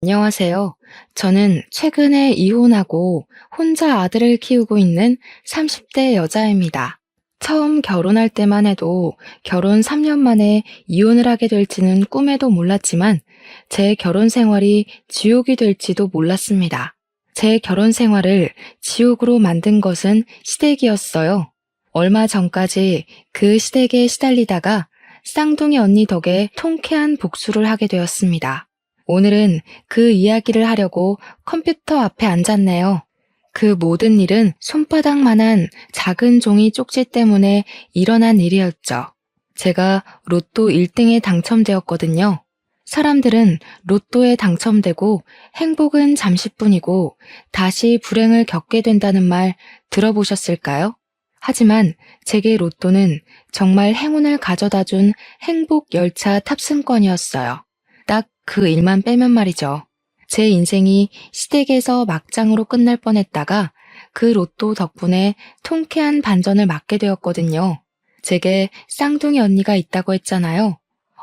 안녕하세요. 저는 최근에 이혼하고 혼자 아들을 키우고 있는 30대 여자입니다. 처음 결혼할 때만 해도 결혼 3년 만에 이혼을 하게 될지는 꿈에도 몰랐지만 제 결혼 생활이 지옥이 될지도 몰랐습니다. 제 결혼 생활을 지옥으로 만든 것은 시댁이었어요. 얼마 전까지 그 시댁에 시달리다가 쌍둥이 언니 덕에 통쾌한 복수를 하게 되었습니다. 오늘은 그 이야기를 하려고 컴퓨터 앞에 앉았네요. 그 모든 일은 손바닥만한 작은 종이 쪽지 때문에 일어난 일이었죠. 제가 로또 1등에 당첨되었거든요. 사람들은 로또에 당첨되고 행복은 잠시뿐이고 다시 불행을 겪게 된다는 말 들어보셨을까요? 하지만 제게 로또는 정말 행운을 가져다 준 행복 열차 탑승권이었어요. 딱 그 일만 빼면 말이죠. 제 인생이 시댁에서 막장으로 끝날 뻔했다가 그 로또 덕분에 통쾌한 반전을 맞게 되었거든요. 제게 쌍둥이 언니가 있다고 했잖아요.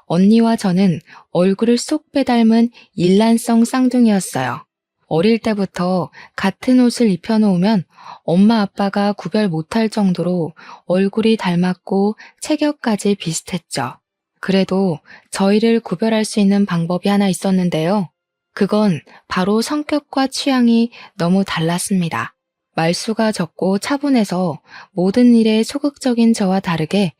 언니와 저는 얼굴을 쏙 빼닮은 일란성 쌍둥이였어요. 어릴 때부터 같은 옷을 입혀놓으면 엄마 아빠가 구별 못할 정도로 얼굴이 닮았고 체격까지 비슷했죠. 그래도 저희를 구별할 수 있는 방법이 하나 있었는데요. 그건 바로 성격과 취향이 너무 달랐습니다. 말수가 적고 차분해서 모든 일에 소극적인 저와 다르게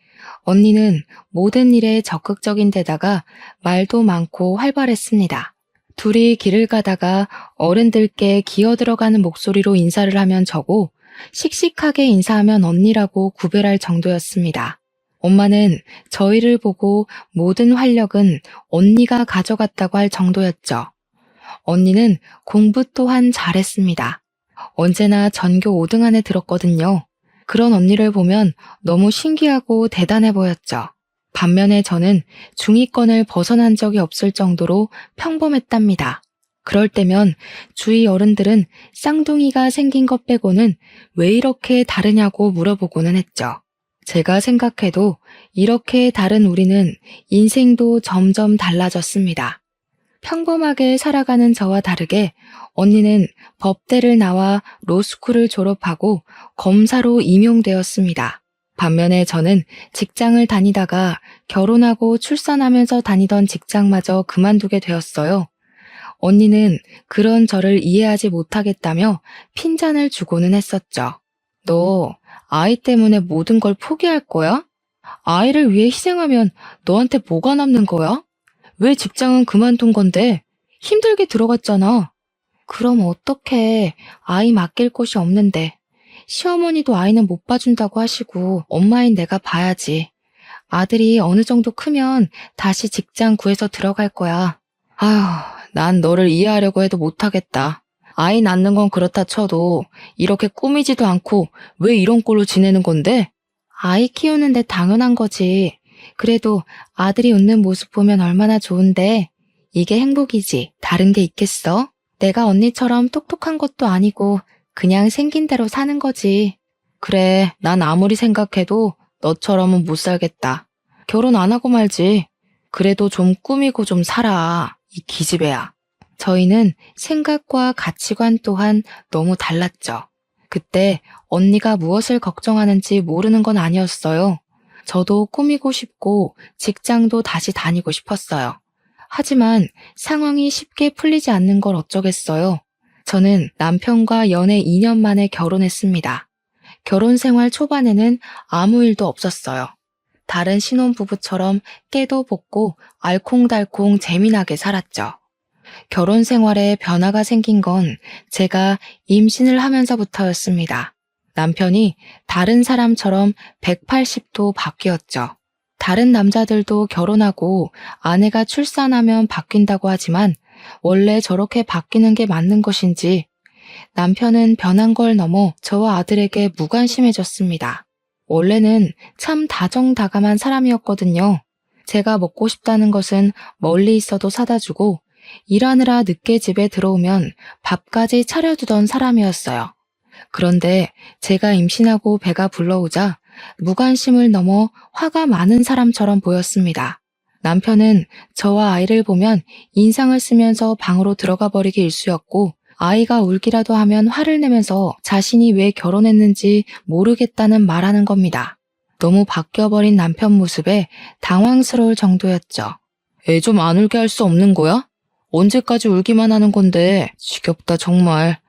언니는 모든 일에 적극적인 데다가 말도 많고 활발했습니다. 둘이 길을 가다가 어른들께 기어들어가는 목소리로 인사를 하면 저고 씩씩하게 인사하면 언니라고 구별할 정도였습니다. 엄마는 저희를 보고 모든 활력은 언니가 가져갔다고 할 정도였죠. 언니는 공부 또한 잘했습니다. 언제나 전교 5등 안에 들었거든요. 그런 언니를 보면 너무 신기하고 대단해 보였죠. 반면에 저는 중위권을 벗어난 적이 없을 정도로 평범했답니다. 그럴 때면 주위 어른들은 쌍둥이가 생긴 것 빼고는 왜 이렇게 다르냐고 물어보고는 했죠. 제가 생각해도 이렇게 다른 우리는 인생도 점점 달라졌습니다. 평범하게 살아가는 저와 다르게 언니는 법대를 나와 로스쿨을 졸업하고 검사로 임용되었습니다. 반면에 저는 직장을 다니다가 결혼하고 출산하면서 다니던 직장마저 그만두게 되었어요. 언니는 그런 저를 이해하지 못하겠다며 핀잔을 주고는 했었죠. 너 아이 때문에 모든 걸 포기할 거야? 아이를 위해 희생하면 너한테 뭐가 남는 거야? 왜 직장은 그만둔 건데? 힘들게 들어갔잖아. 그럼 어떡해. 아이 맡길 곳이 없는데. 시어머니도 아이는 못 봐준다고 하시고 엄마인 내가 봐야지. 아들이 어느 정도 크면 다시 직장 구해서 들어갈 거야. 아휴, 난 너를 이해하려고 해도 못하겠다. 아이 낳는 건 그렇다 쳐도 이렇게 꾸미지도 않고 왜 이런 꼴로 지내는 건데? 아이 키우는데 당연한 거지. 그래도 아들이 웃는 모습 보면 얼마나 좋은데. 이게 행복이지. 다른 게 있겠어? 내가 언니처럼 똑똑한 것도 아니고 그냥 생긴 대로 사는 거지. 그래, 난 아무리 생각해도 너처럼은 못 살겠다. 결혼 안 하고 말지. 그래도 좀 꾸미고 좀 살아. 이 기집애야. 저희는 생각과 가치관 또한 너무 달랐죠. 그때 언니가 무엇을 걱정하는지 모르는 건 아니었어요. 저도 꾸미고 싶고 직장도 다시 다니고 싶었어요. 하지만 상황이 쉽게 풀리지 않는 걸 어쩌겠어요. 저는 남편과 연애 2년 만에 결혼했습니다. 결혼 생활 초반에는 아무 일도 없었어요. 다른 신혼부부처럼 깨도 볶고 알콩달콩 재미나게 살았죠. 결혼 생활에 변화가 생긴 건 제가 임신을 하면서부터였습니다. 남편이 다른 사람처럼 180도 바뀌었죠. 다른 남자들도 결혼하고 아내가 출산하면 바뀐다고 하지만 원래 저렇게 바뀌는 게 맞는 것인지 남편은 변한 걸 넘어 저와 아들에게 무관심해졌습니다. 원래는 참 다정다감한 사람이었거든요. 제가 먹고 싶다는 것은 멀리 있어도 사다 주고 일하느라 늦게 집에 들어오면 밥까지 차려두던 사람이었어요. 그런데 제가 임신하고 배가 불러오자 무관심을 넘어 화가 많은 사람처럼 보였습니다. 남편은 저와 아이를 보면 인상을 쓰면서 방으로 들어가 버리기 일쑤였고, 아이가 울기라도 하면 화를 내면서 자신이 왜 결혼했는지 모르겠다는 말하는 겁니다. 너무 바뀌어버린 남편 모습에 당황스러울 정도였죠. 애 좀 안 울게 할 수 없는 거야? 언제까지 울기만 하는 건데. 지겹다 정말.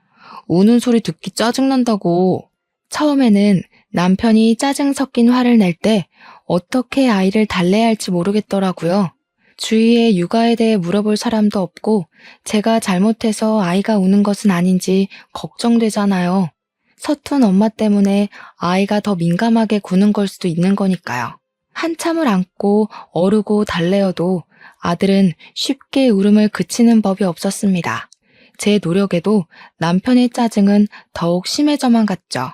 우는 소리 듣기 짜증난다고. 처음에는 남편이 짜증 섞인 화를 낼 때 어떻게 아이를 달래야 할지 모르겠더라고요. 주위에 육아에 대해 물어볼 사람도 없고 제가 잘못해서 아이가 우는 것은 아닌지 걱정되잖아요. 서툰 엄마 때문에 아이가 더 민감하게 구는 걸 수도 있는 거니까요. 한참을 안고 어르고 달래어도 아들은 쉽게 울음을 그치는 법이 없었습니다. 제 노력에도 남편의 짜증은 더욱 심해져만 갔죠.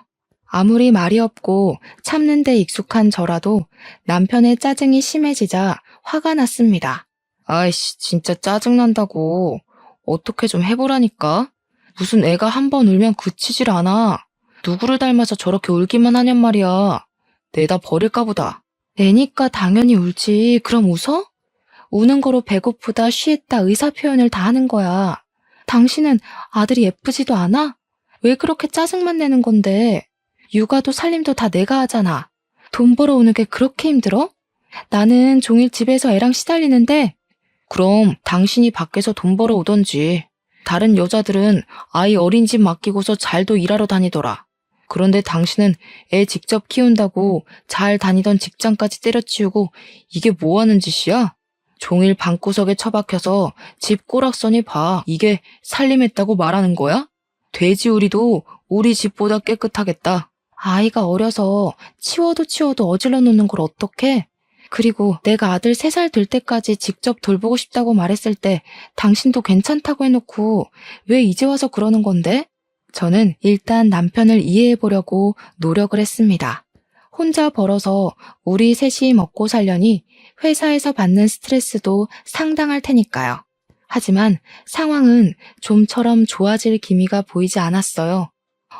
아무리 말이 없고 참는 데 익숙한 저라도 남편의 짜증이 심해지자 화가 났습니다. 아이씨, 진짜 짜증난다고. 어떻게 좀 해보라니까? 무슨 애가 한 번 울면 그치질 않아. 누구를 닮아서 저렇게 울기만 하냔 말이야. 내다 버릴까 보다. 애니까 당연히 울지. 그럼 웃어? 우는 거로 배고프다, 쉬했다, 의사 표현을 다 하는 거야. 당신은 아들이 예쁘지도 않아? 왜 그렇게 짜증만 내는 건데? 육아도 살림도 다 내가 하잖아. 돈 벌어오는 게 그렇게 힘들어? 나는 종일 집에서 애랑 시달리는데. 그럼 당신이 밖에서 돈 벌어오던지. 다른 여자들은 아이 어린 집 맡기고서 잘도 일하러 다니더라. 그런데 당신은 애 직접 키운다고 잘 다니던 직장까지 때려치우고 이게 뭐 하는 짓이야? 종일 방구석에 처박혀서 집 꼬락서니 봐. 이게 살림했다고 말하는 거야? 돼지우리도 우리 집보다 깨끗하겠다. 아이가 어려서 치워도 어질러 놓는 걸 어떡해? 그리고 내가 아들 3살 될 때까지 직접 돌보고 싶다고 말했을 때 당신도 괜찮다고 해놓고 왜 이제 와서 그러는 건데? 저는 일단 남편을 이해해 보려고 노력을 했습니다. 혼자 벌어서 우리 셋이 먹고 살려니 회사에서 받는 스트레스도 상당할 테니까요. 하지만 상황은 좀처럼 좋아질 기미가 보이지 않았어요.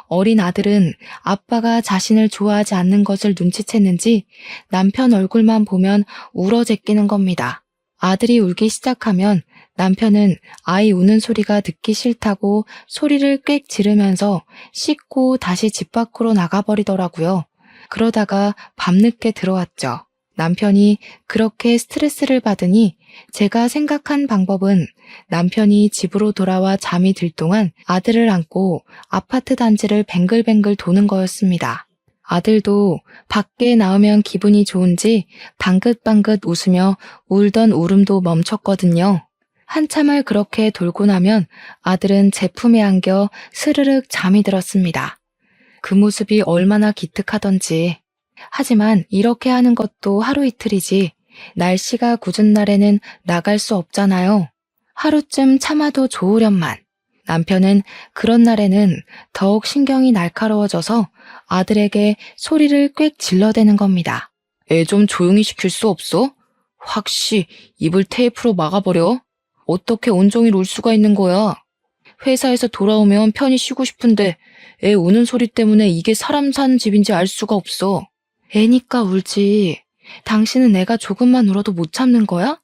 어린 아들은 아빠가 자신을 좋아하지 않는 것을 눈치챘는지 남편 얼굴만 보면 울어제끼는 겁니다. 아들이 울기 시작하면 남편은 아이 우는 소리가 듣기 싫다고 소리를 꽥 지르면서 씻고 다시 집 밖으로 나가버리더라고요. 그러다가 밤늦게 들어왔죠. 남편이 그렇게 스트레스를 받으니 제가 생각한 방법은 남편이 집으로 돌아와 잠이 들 동안 아들을 안고 아파트 단지를 뱅글뱅글 도는 거였습니다. 아들도 밖에 나오면 기분이 좋은지 방긋방긋 웃으며 울던 울음도 멈췄거든요. 한참을 그렇게 돌고 나면 아들은 제 품에 안겨 스르륵 잠이 들었습니다. 그 모습이 얼마나 기특하던지. 하지만 이렇게 하는 것도 하루 이틀이지 날씨가 궂은 날에는 나갈 수 없잖아요. 하루쯤 참아도 좋으련만. 남편은 그런 날에는 더욱 신경이 날카로워져서 아들에게 소리를 꽥 질러대는 겁니다. 애 좀 조용히 시킬 수 없어? 확시 입을 테이프로 막아버려? 어떻게 온종일 울 수가 있는 거야? 회사에서 돌아오면 편히 쉬고 싶은데 애 우는 소리 때문에 이게 사람 사는 집인지 알 수가 없어. 애니까 울지. 당신은 애가 조금만 울어도 못 참는 거야?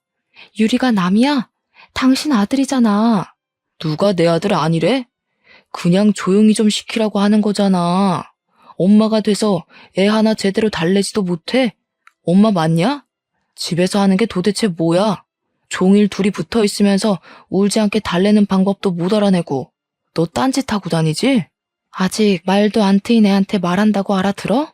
유리가 남이야? 당신 아들이잖아. 누가 내 아들 아니래? 그냥 조용히 좀 시키라고 하는 거잖아. 엄마가 돼서 애 하나 제대로 달래지도 못해? 엄마 맞냐? 집에서 하는 게 도대체 뭐야? 종일 둘이 붙어 있으면서 울지 않게 달래는 방법도 못 알아내고. 너 딴짓하고 다니지? 아직 말도 안 트인 애한테 말한다고 알아들어?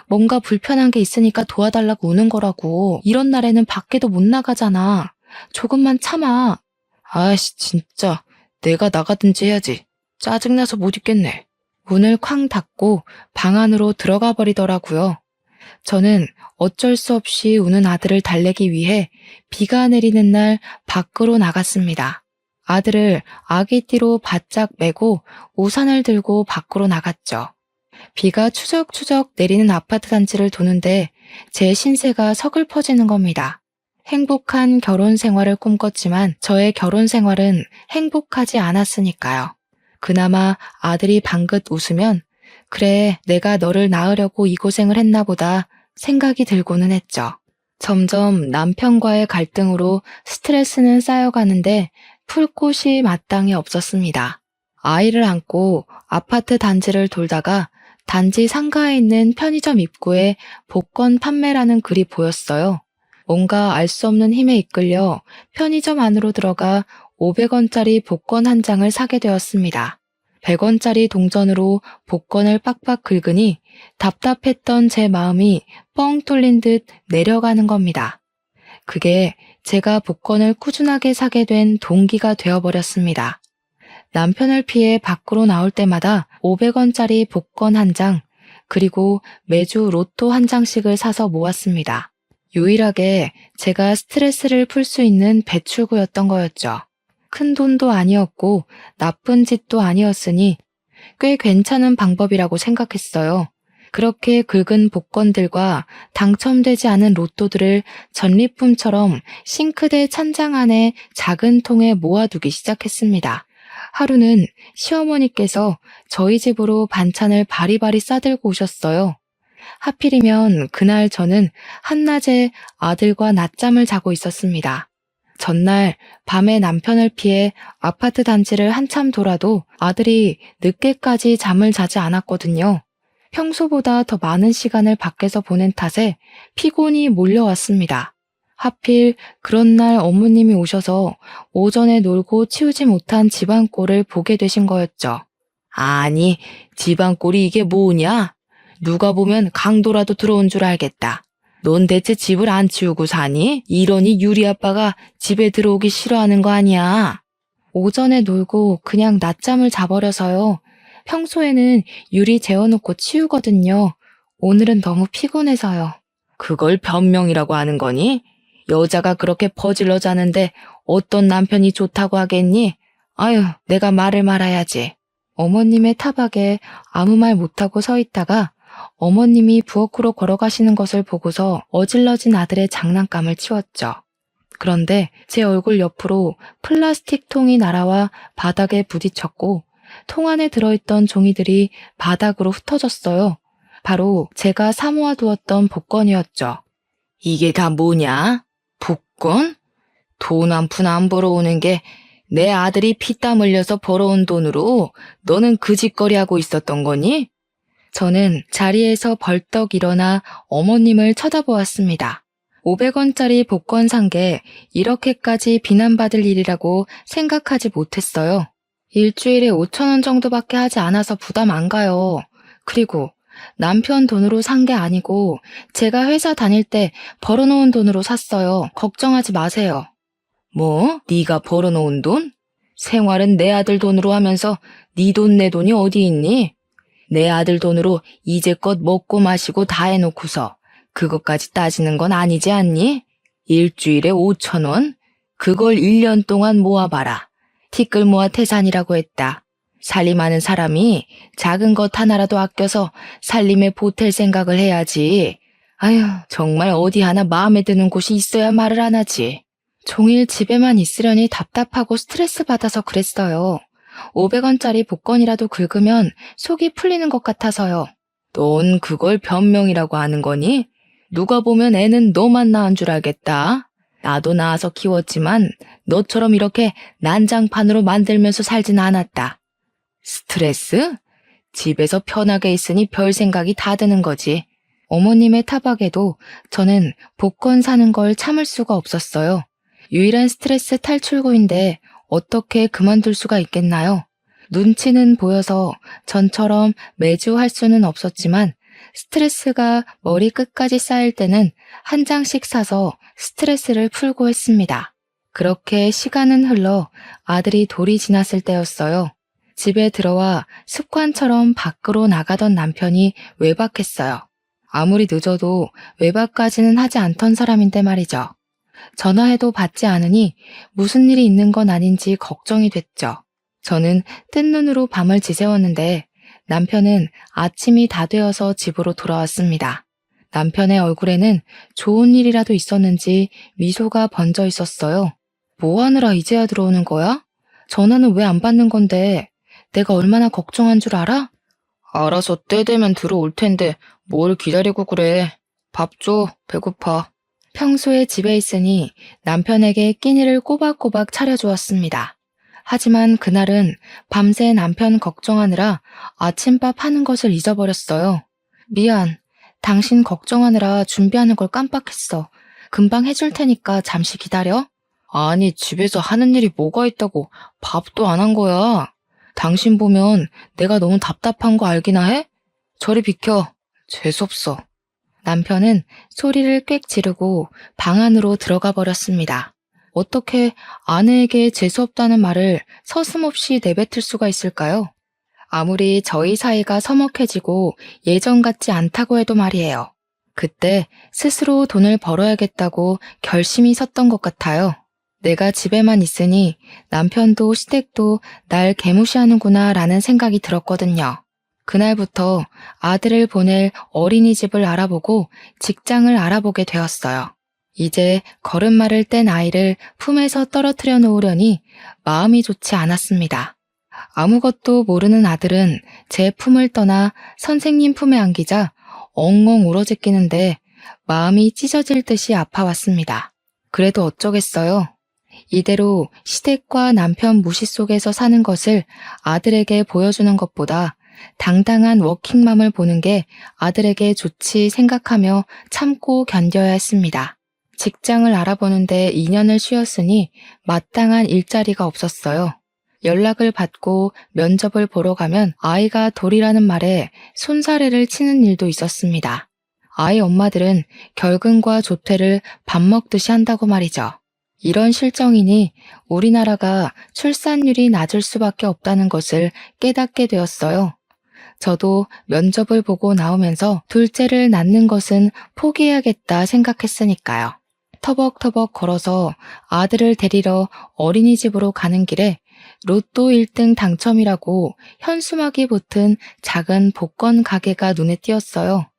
뭔가 불편한 게 있으니까 도와달라고 우는 거라고. 이런 날에는 밖에도 못 나가잖아. 조금만 참아. 아이씨 진짜 내가 나가든지 해야지. 짜증나서 못 있겠네. 문을 쾅 닫고 방 안으로 들어가 버리더라고요. 저는 어쩔 수 없이 우는 아들을 달래기 위해 비가 내리는 날 밖으로 나갔습니다. 아들을 아기띠로 바짝 메고 우산을 들고 밖으로 나갔죠. 비가 추적추적 내리는 아파트 단지를 도는데 제 신세가 서글퍼지는 겁니다. 행복한 결혼 생활을 꿈꿨지만 저의 결혼 생활은 행복하지 않았으니까요. 그나마 아들이 방긋 웃으면 그래 내가 너를 낳으려고 이 고생을 했나 보다 생각이 들고는 했죠. 점점 남편과의 갈등으로 스트레스는 쌓여가는데 풀 곳이 마땅히 없었습니다. 아이를 안고 아파트 단지를 돌다가 단지 상가에 있는 편의점 입구에 복권 판매라는 글이 보였어요. 뭔가 알 수 없는 힘에 이끌려 편의점 안으로 들어가 500원짜리 복권 한 장을 사게 되었습니다. 100원짜리 동전으로 복권을 빡빡 긁으니 답답했던 제 마음이 뻥 뚫린 듯 내려가는 겁니다. 그게 제가 복권을 꾸준하게 사게 된 동기가 되어버렸습니다. 남편을 피해 밖으로 나올 때마다 500원짜리 복권 한 장, 그리고 매주 로또 한 장씩을 사서 모았습니다. 유일하게 제가 스트레스를 풀 수 있는 배출구였던 거였죠. 큰 돈도 아니었고 나쁜 짓도 아니었으니 꽤 괜찮은 방법이라고 생각했어요. 그렇게 긁은 복권들과 당첨되지 않은 로또들을 전리품처럼 싱크대 찬장 안에 작은 통에 모아두기 시작했습니다. 하루는 시어머니께서 저희 집으로 반찬을 바리바리 싸들고 오셨어요. 하필이면 그날 저는 한낮에 아들과 낮잠을 자고 있었습니다. 전날 밤에 남편을 피해 아파트 단지를 한참 돌아도 아들이 늦게까지 잠을 자지 않았거든요. 평소보다 더 많은 시간을 밖에서 보낸 탓에 피곤이 몰려왔습니다. 하필 그런 날 어머님이 오셔서 오전에 놀고 치우지 못한 집안꼴을 보게 되신 거였죠. 아니, 집안꼴이 이게 뭐냐? 누가 보면 강도라도 들어온 줄 알겠다. 넌 대체 집을 안 치우고 사니? 이러니 유리 아빠가 집에 들어오기 싫어하는 거 아니야? 오전에 놀고 그냥 낮잠을 자버려서요. 평소에는 유리 재워놓고 치우거든요. 오늘은 너무 피곤해서요. 그걸 변명이라고 하는 거니? 여자가 그렇게 퍼질러 자는데 어떤 남편이 좋다고 하겠니? 아유, 내가 말을 말아야지. 어머님의 타박에 아무 말 못하고 서 있다가 어머님이 부엌으로 걸어가시는 것을 보고서 어질러진 아들의 장난감을 치웠죠. 그런데 제 얼굴 옆으로 플라스틱 통이 날아와 바닥에 부딪혔고 통 안에 들어있던 종이들이 바닥으로 흩어졌어요. 바로 제가 사모아 두었던 복권이었죠. 이게 다 뭐냐? 복권? 돈 한 푼 안 벌어오는 게 내 아들이 피땀 흘려서 벌어온 돈으로 너는 그 짓거리 하고 있었던 거니? 저는 자리에서 벌떡 일어나 어머님을 쳐다보았습니다. 500원짜리 복권 산 게 이렇게까지 비난받을 일이라고 생각하지 못했어요. 일주일에 5,000원 정도밖에 하지 않아서 부담 안 가요. 그리고 남편 돈으로 산 게 아니고 제가 회사 다닐 때 벌어놓은 돈으로 샀어요. 걱정하지 마세요. 뭐? 네가 벌어놓은 돈? 생활은 내 아들 돈으로 하면서 네 돈 내 돈이 어디 있니? 내 아들 돈으로 이제껏 먹고 마시고 다 해놓고서 그것까지 따지는 건 아니지 않니? 일주일에 5,000원? 그걸 1년 동안 모아봐라. 티끌 모아 태산이라고 했다. 살림하는 사람이 작은 것 하나라도 아껴서 살림에 보탤 생각을 해야지. 아휴, 정말 어디 하나 마음에 드는 곳이 있어야 말을 안 하지. 종일 집에만 있으려니 답답하고 스트레스 받아서 그랬어요. 500원짜리 복권이라도 긁으면 속이 풀리는 것 같아서요. 넌 그걸 변명이라고 하는 거니? 누가 보면 애는 너만 낳은 줄 알겠다. 나도 낳아서 키웠지만 너처럼 이렇게 난장판으로 만들면서 살진 않았다. 스트레스? 집에서 편하게 있으니 별 생각이 다 드는 거지. 어머님의 타박에도 저는 복권 사는 걸 참을 수가 없었어요. 유일한 스트레스 탈출구인데 어떻게 그만둘 수가 있겠나요? 눈치는 보여서 전처럼 매주 할 수는 없었지만 스트레스가 머리 끝까지 쌓일 때는 한 장씩 사서 스트레스를 풀고 했습니다. 그렇게 시간은 흘러 아들이 돌이 지났을 때였어요. 집에 들어와 습관처럼 밖으로 나가던 남편이 외박했어요. 아무리 늦어도 외박까지는 하지 않던 사람인데 말이죠. 전화해도 받지 않으니 무슨 일이 있는 건 아닌지 걱정이 됐죠. 저는 뜬 눈으로 밤을 지새웠는데 남편은 아침이 다 되어서 집으로 돌아왔습니다. 남편의 얼굴에는 좋은 일이라도 있었는지 미소가 번져 있었어요. 뭐 하느라 이제야 들어오는 거야? 전화는 왜 안 받는 건데 내가 얼마나 걱정한 줄 알아? 알아서 때 되면 들어올 텐데 뭘 기다리고 그래. 밥 줘, 배고파. 평소에 집에 있으니 남편에게 끼니를 꼬박꼬박 차려주었습니다. 하지만 그날은 밤새 남편 걱정하느라 아침밥 하는 것을 잊어버렸어요. 미안. 당신 걱정하느라 준비하는 걸 깜빡했어. 금방 해줄 테니까 잠시 기다려. 아니, 집에서 하는 일이 뭐가 있다고 밥도 안 한 거야. 당신 보면 내가 너무 답답한 거 알기나 해? 저리 비켜. 재수없어. 남편은 소리를 꽥 지르고 방 안으로 들어가 버렸습니다. 어떻게 아내에게 재수없다는 말을 서슴없이 내뱉을 수가 있을까요? 아무리 저희 사이가 서먹해지고 예전 같지 않다고 해도 말이에요. 그때 스스로 돈을 벌어야겠다고 결심이 섰던 것 같아요. 내가 집에만 있으니 남편도 시댁도 날 개무시하는구나 라는 생각이 들었거든요. 그날부터 아들을 보낼 어린이집을 알아보고 직장을 알아보게 되었어요. 이제 걸음마를 뗀 아이를 품에서 떨어뜨려 놓으려니 마음이 좋지 않았습니다. 아무것도 모르는 아들은 제 품을 떠나 선생님 품에 안기자 엉엉 울어제끼는데 마음이 찢어질 듯이 아파왔습니다. 그래도 어쩌겠어요. 이대로 시댁과 남편 무시 속에서 사는 것을 아들에게 보여주는 것보다 당당한 워킹맘을 보는 게 아들에게 좋지 생각하며 참고 견뎌야 했습니다. 직장을 알아보는데 2년을 쉬었으니 마땅한 일자리가 없었어요. 연락을 받고 면접을 보러 가면 아이가 돌이라는 말에 손사래를 치는 일도 있었습니다. 아이 엄마들은 결근과 조퇴를 밥 먹듯이 한다고 말이죠. 이런 실정이니 우리나라가 출산율이 낮을 수밖에 없다는 것을 깨닫게 되었어요. 저도 면접을 보고 나오면서 둘째를 낳는 것은 포기해야겠다 생각했으니까요. 터벅터벅 걸어서 아들을 데리러 어린이집으로 가는 길에 로또 1등 당첨이라고 현수막이 붙은 작은 복권 가게가 눈에 띄었어요.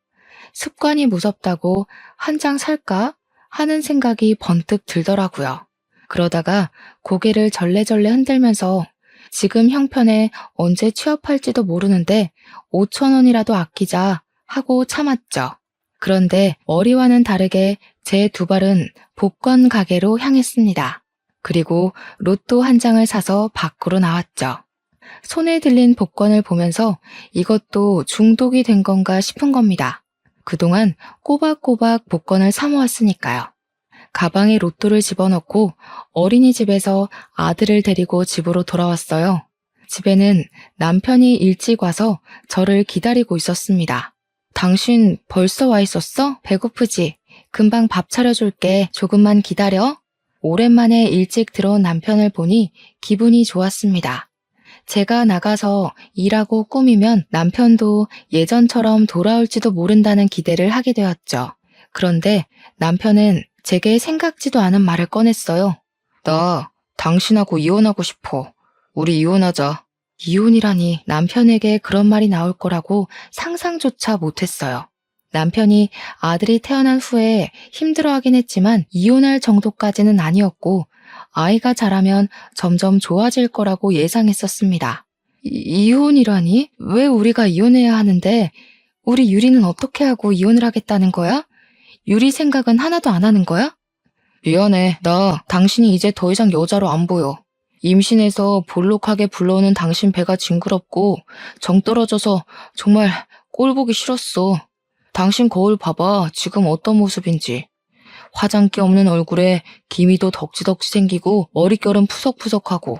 습관이 무섭다고 한 장 살까 하는 생각이 번뜩 들더라고요. 그러다가 고개를 절레절레 흔들면서 지금 형편에 언제 취업할지도 모르는데 5천 원이라도 아끼자 하고 참았죠. 그런데 머리와는 다르게 제 두 발은 복권 가게로 향했습니다. 그리고 로또 한 장을 사서 밖으로 나왔죠. 손에 들린 복권을 보면서 이것도 중독이 된 건가 싶은 겁니다. 그동안 꼬박꼬박 복권을 사 모았으니까요. 가방에 로또를 집어넣고 어린이집에서 아들을 데리고 집으로 돌아왔어요. 집에는 남편이 일찍 와서 저를 기다리고 있었습니다. 당신 벌써 와 있었어? 배고프지? 금방 밥 차려줄게. 조금만 기다려. 오랜만에 일찍 들어온 남편을 보니 기분이 좋았습니다. 제가 나가서 일하고 꾸미면 남편도 예전처럼 돌아올지도 모른다는 기대를 하게 되었죠. 그런데 남편은 제게 생각지도 않은 말을 꺼냈어요. 나 당신하고 이혼하고 싶어. 우리 이혼하자. 이혼이라니 남편에게 그런 말이 나올 거라고 상상조차 못했어요. 남편이 아들이 태어난 후에 힘들어하긴 했지만 이혼할 정도까지는 아니었고 아이가 자라면 점점 좋아질 거라고 예상했었습니다. 이혼이라니? 왜 우리가 이혼해야 하는데 우리 유리는 어떻게 하고 이혼을 하겠다는 거야? 유리 생각은 하나도 안 하는 거야? 미안해. 나 당신이 이제 더 이상 여자로 안 보여. 임신해서 볼록하게 불러오는 당신 배가 징그럽고 정 떨어져서 정말 꼴 보기 싫었어. 당신 거울 봐봐. 지금 어떤 모습인지. 화장기 없는 얼굴에 기미도 덕지덕지 생기고 머릿결은 푸석푸석하고.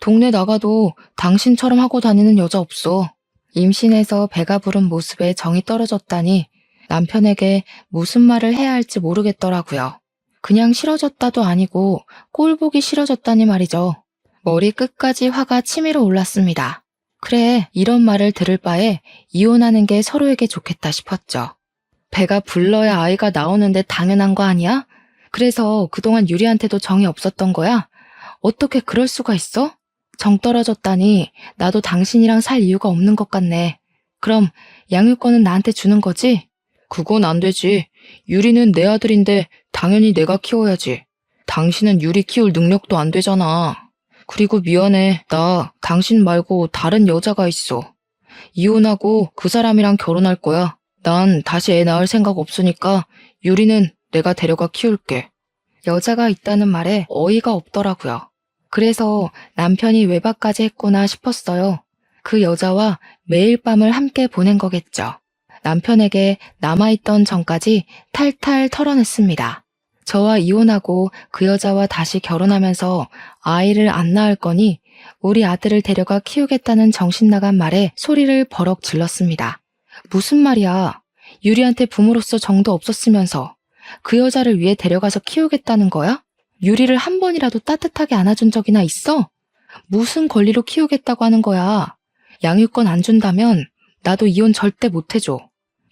동네 나가도 당신처럼 하고 다니는 여자 없어. 임신해서 배가 부른 모습에 정이 떨어졌다니 남편에게 무슨 말을 해야 할지 모르겠더라고요. 그냥 싫어졌다도 아니고 꼴 보기 싫어졌다니 말이죠. 머리 끝까지 화가 치밀어 올랐습니다. 그래, 이런 말을 들을 바에 이혼하는 게 서로에게 좋겠다 싶었죠. 배가 불러야 아이가 나오는데 당연한 거 아니야? 그래서 그동안 유리한테도 정이 없었던 거야? 어떻게 그럴 수가 있어? 정 떨어졌다니 나도 당신이랑 살 이유가 없는 것 같네. 그럼 양육권은 나한테 주는 거지? 그건 안 되지. 유리는 내 아들인데 당연히 내가 키워야지. 당신은 유리 키울 능력도 안 되잖아. 그리고 미안해. 나 당신 말고 다른 여자가 있어. 이혼하고 그 사람이랑 결혼할 거야. 난 다시 애 낳을 생각 없으니까 유리는 내가 데려가 키울게. 여자가 있다는 말에 어이가 없더라고요. 그래서 남편이 외박까지 했구나 싶었어요. 그 여자와 매일 밤을 함께 보낸 거겠죠. 남편에게 남아있던 정까지 탈탈 털어냈습니다. 저와 이혼하고 그 여자와 다시 결혼하면서 아이를 안 낳을 거니 우리 아들을 데려가 키우겠다는 정신나간 말에 소리를 버럭 질렀습니다. 무슨 말이야? 유리한테 부모로서 정도 없었으면서 그 여자를 위해 데려가서 키우겠다는 거야? 유리를 한 번이라도 따뜻하게 안아준 적이나 있어? 무슨 권리로 키우겠다고 하는 거야? 양육권 안 준다면 나도 이혼 절대 못 해줘.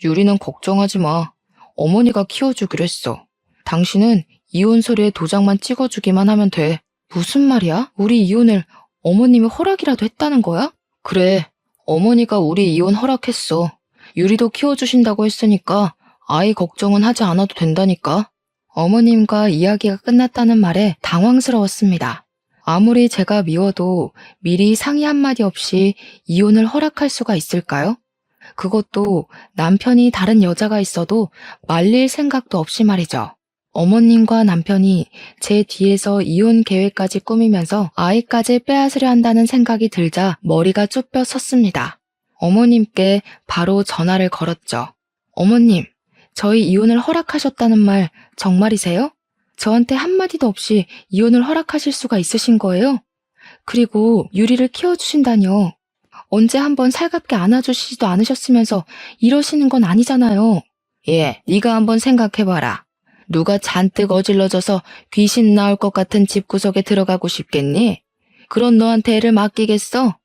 유리는 걱정하지 마. 어머니가 키워주기로 했어. 당신은 이혼 서류에 도장만 찍어주기만 하면 돼. 무슨 말이야? 우리 이혼을 어머님이 허락이라도 했다는 거야? 그래, 어머니가 우리 이혼 허락했어. 유리도 키워주신다고 했으니까 아이 걱정은 하지 않아도 된다니까. 어머님과 이야기가 끝났다는 말에 당황스러웠습니다. 아무리 제가 미워도 미리 상의 한마디 없이 이혼을 허락할 수가 있을까요? 그것도 남편이 다른 여자가 있어도 말릴 생각도 없이 말이죠. 어머님과 남편이 제 뒤에서 이혼 계획까지 꾸미면서 아이까지 빼앗으려 한다는 생각이 들자 머리가 쭈뼛 섰습니다. 어머님께 바로 전화를 걸었죠. 어머님, 저희 이혼을 허락하셨다는 말 정말이세요? 저한테 한마디도 없이 이혼을 허락하실 수가 있으신 거예요? 그리고 유리를 키워주신다뇨. 언제 한번 살갑게 안아주시지도 않으셨으면서 이러시는 건 아니잖아요. 예, 네가 한번 생각해봐라. 누가 잔뜩 어질러져서 귀신 나올 것 같은 집구석에 들어가고 싶겠니? 그런 너한테 애를 맡기겠어?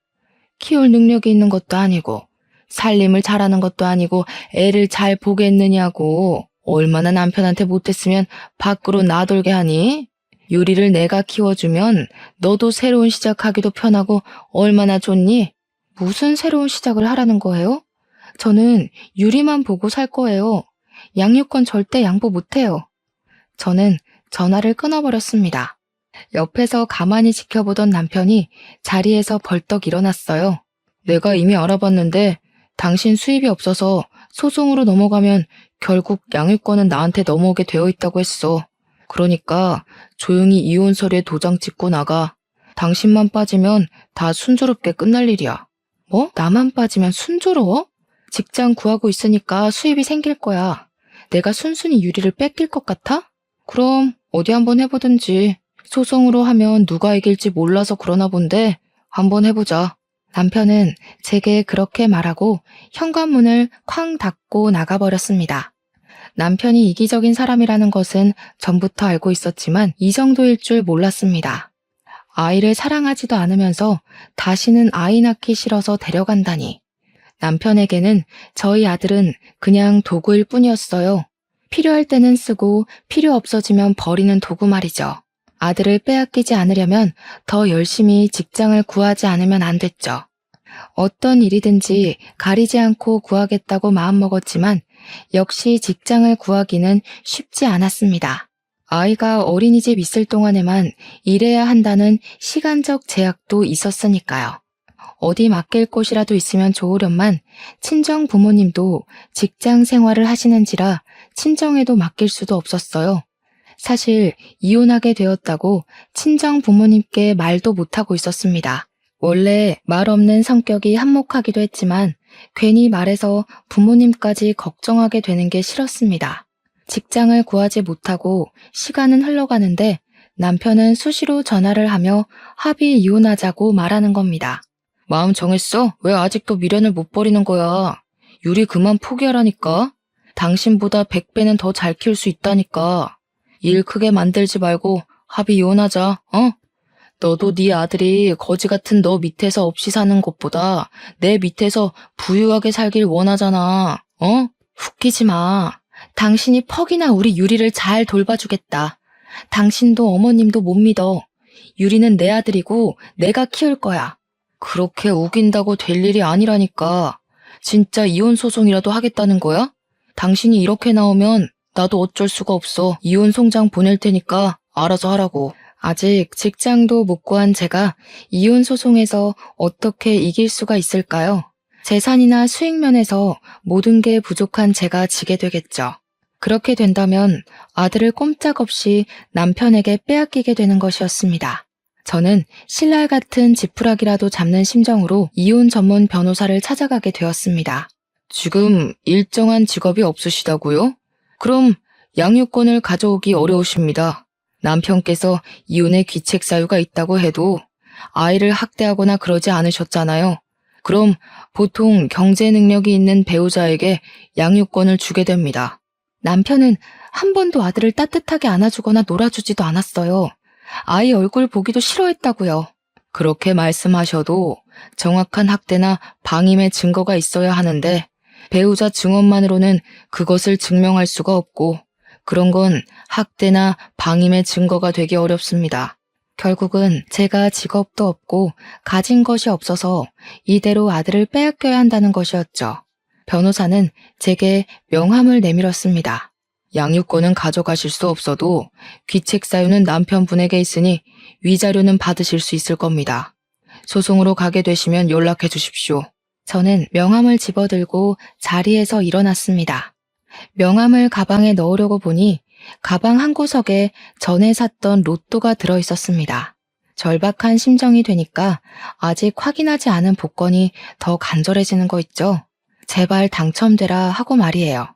키울 능력이 있는 것도 아니고 살림을 잘하는 것도 아니고 애를 잘 보겠느냐고. 얼마나 남편한테 못했으면 밖으로 나돌게 하니? 유리를 내가 키워주면 너도 새로운 시작하기도 편하고 얼마나 좋니? 무슨 새로운 시작을 하라는 거예요? 저는 유리만 보고 살 거예요. 양육권 절대 양보 못해요. 저는 전화를 끊어버렸습니다. 옆에서 가만히 지켜보던 남편이 자리에서 벌떡 일어났어요. 내가 이미 알아봤는데 당신 수입이 없어서 소송으로 넘어가면 결국 양육권은 나한테 넘어오게 되어 있다고 했어. 그러니까 조용히 이혼 서류에 도장 찍고 나가. 당신만 빠지면 다 순조롭게 끝날 일이야. 뭐? 나만 빠지면 순조로워? 직장 구하고 있으니까 수입이 생길 거야. 내가 순순히 유리를 뺏길 것 같아? 그럼 어디 한번 해보든지. 소송으로 하면 누가 이길지 몰라서 그러나 본데 한번 해보자. 남편은 제게 그렇게 말하고 현관문을 쾅 닫고 나가버렸습니다. 남편이 이기적인 사람이라는 것은 전부터 알고 있었지만 이 정도일 줄 몰랐습니다. 아이를 사랑하지도 않으면서 다시는 아이 낳기 싫어서 데려간다니. 남편에게는 저희 아들은 그냥 도구일 뿐이었어요. 필요할 때는 쓰고 필요 없어지면 버리는 도구 말이죠. 아들을 빼앗기지 않으려면 더 열심히 직장을 구하지 않으면 안 됐죠. 어떤 일이든지 가리지 않고 구하겠다고 마음먹었지만 역시 직장을 구하기는 쉽지 않았습니다. 아이가 어린이집 있을 동안에만 일해야 한다는 시간적 제약도 있었으니까요. 어디 맡길 곳이라도 있으면 좋으련만 친정 부모님도 직장 생활을 하시는지라 친정에도 맡길 수도 없었어요. 사실 이혼하게 되었다고 친정 부모님께 말도 못하고 있었습니다. 원래 말 없는 성격이 한몫하기도 했지만 괜히 말해서 부모님까지 걱정하게 되는 게 싫었습니다. 직장을 구하지 못하고 시간은 흘러가는데 남편은 수시로 전화를 하며 합의 이혼하자고 말하는 겁니다. 마음 정했어? 왜 아직도 미련을 못 버리는 거야? 유리 그만 포기하라니까. 당신보다 100배는 더 잘 키울 수 있다니까. 일 크게 만들지 말고 합의 이혼하자, 어? 너도 네 아들이 거지 같은 너 밑에서 없이 사는 것보다 내 밑에서 부유하게 살길 원하잖아, 어? 웃기지 마. 당신이 퍽이나 우리 유리를 잘 돌봐주겠다. 당신도 어머님도 못 믿어. 유리는 내 아들이고 내가 키울 거야. 그렇게 우긴다고 될 일이 아니라니까. 진짜 이혼 소송이라도 하겠다는 거야? 당신이 이렇게 나오면 나도 어쩔 수가 없어. 이혼 송장 보낼 테니까 알아서 하라고. 아직 직장도 못 구한 제가 이혼 소송에서 어떻게 이길 수가 있을까요? 재산이나 수익 면에서 모든 게 부족한 제가 지게 되겠죠. 그렇게 된다면 아들을 꼼짝없이 남편에게 빼앗기게 되는 것이었습니다. 저는 신랄 같은 지푸라기라도 잡는 심정으로 이혼 전문 변호사를 찾아가게 되었습니다. 지금 일정한 직업이 없으시다고요? 그럼 양육권을 가져오기 어려우십니다. 남편께서 이혼의 귀책 사유가 있다고 해도 아이를 학대하거나 그러지 않으셨잖아요. 그럼 보통 경제 능력이 있는 배우자에게 양육권을 주게 됩니다. 남편은 한 번도 아들을 따뜻하게 안아주거나 놀아주지도 않았어요. 아이 얼굴 보기도 싫어했다고요. 그렇게 말씀하셔도 정확한 학대나 방임의 증거가 있어야 하는데 배우자 증언만으로는 그것을 증명할 수가 없고 그런 건 학대나 방임의 증거가 되기 어렵습니다. 결국은 제가 직업도 없고 가진 것이 없어서 이대로 아들을 빼앗겨야 한다는 것이었죠. 변호사는 제게 명함을 내밀었습니다. 양육권은 가져가실 수 없어도 귀책 사유는 남편분에게 있으니 위자료는 받으실 수 있을 겁니다. 소송으로 가게 되시면 연락해 주십시오. 저는 명함을 집어들고 자리에서 일어났습니다. 명함을 가방에 넣으려고 보니 가방 한 구석에 전에 샀던 로또가 들어 있었습니다. 절박한 심정이 되니까 아직 확인하지 않은 복권이 더 간절해지는 거 있죠? 제발 당첨되라 하고 말이에요.